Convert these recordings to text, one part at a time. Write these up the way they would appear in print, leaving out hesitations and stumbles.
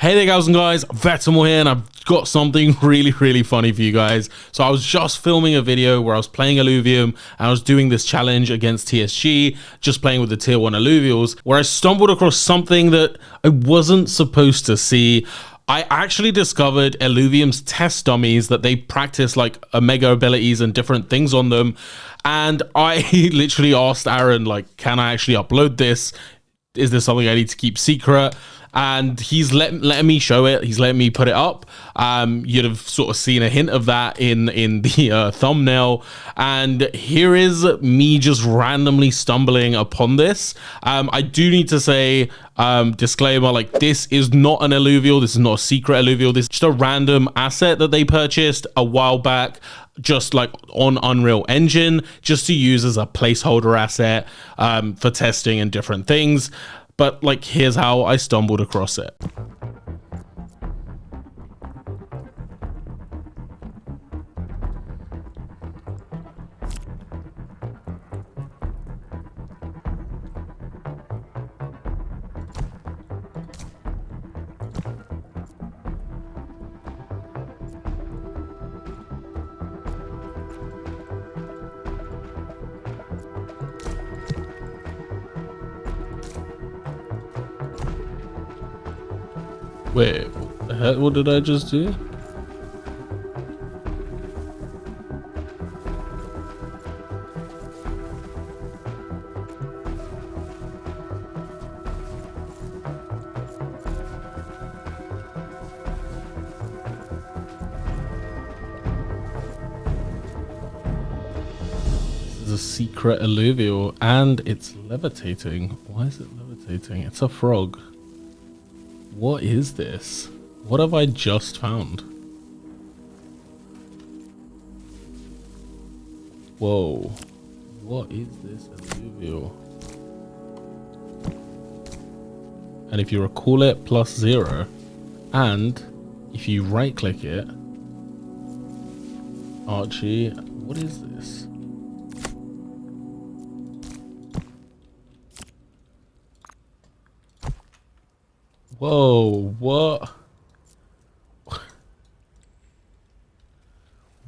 Hey there guys, Vetemor here, and I've got something really funny for you guys. So I was just filming a video where I was playing Illuvium and I was doing this challenge against TSG, just playing with the tier 1 Illuvials, where I stumbled across something that I wasn't supposed to see. I actually discovered Illuvium's test dummies that they practice like Omega abilities and different things on them. And I literally asked Aaron, like, can I actually upload this? Is this something I need to keep secret? And he's letting me show it. He's letting me put it up. You'd have sort of seen a hint of that in the thumbnail. And here is me just randomly stumbling upon this. I do need to say, disclaimer, like, this is not an Illuvial. This is not a secret Illuvial. This is just a random asset that they purchased a while back, just like on Unreal Engine, just to use as a placeholder asset for testing and different things. But like, here's how I stumbled across it. Wait, what the heck? What did I just do? This is a secret Illuvial and it's levitating. Why is it levitating? It's a frog. What is this? What have I just found? Whoa. What is this Illuvial? And if you recall it, +0. And if you right click it, Archie, what is this? Whoa, what?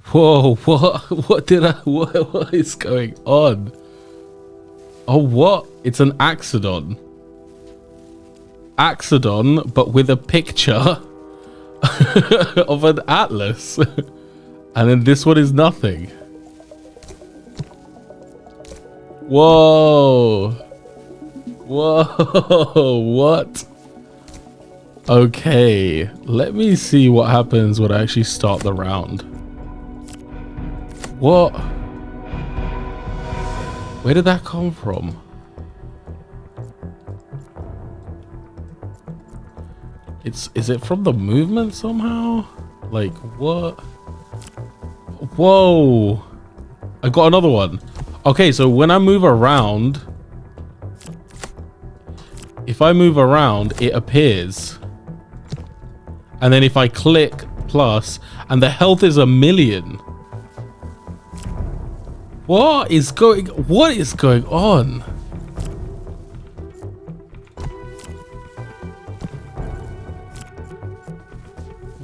Whoa, what is going on? Oh, what? It's an Axodon. Axodon, but with a picture of an atlas. And then this one is nothing. Whoa. Whoa, what? Okay, let me see what happens when I actually start the round. What? Where did that come from? Is it from the movement somehow? Like, what? Whoa. I got another one. Okay, so when I move around, if I move around, it appears. And then if I click plus, and the health is 1,000,000. What is going on?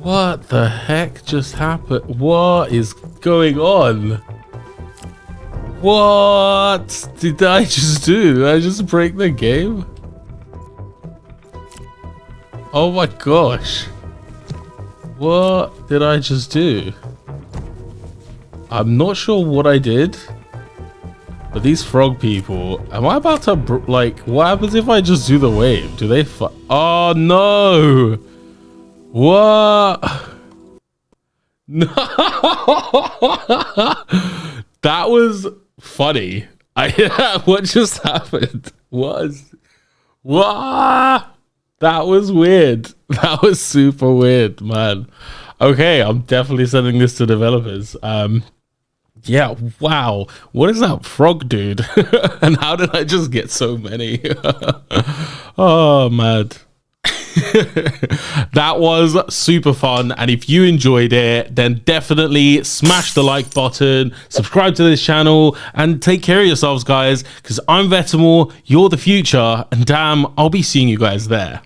What the heck just happened? What is going on? What did I just do? Did I just break the game? Oh my gosh. What did I just do? I'm not sure what I did, but these frog people, am I about to, like, what happens if I just do the wave? Do they oh no! What? No! That was funny. What just happened? What? That was weird. That was super weird, man. Okay, I'm definitely sending this to developers. Yeah, wow. What is that frog dude? And how did I just get so many? Oh, man. That was super fun, and if you enjoyed it, then definitely smash the like button, subscribe to this channel, and take care of yourselves, guys, because I'm Vetemor, you're the future, and damn, I'll be seeing you guys there.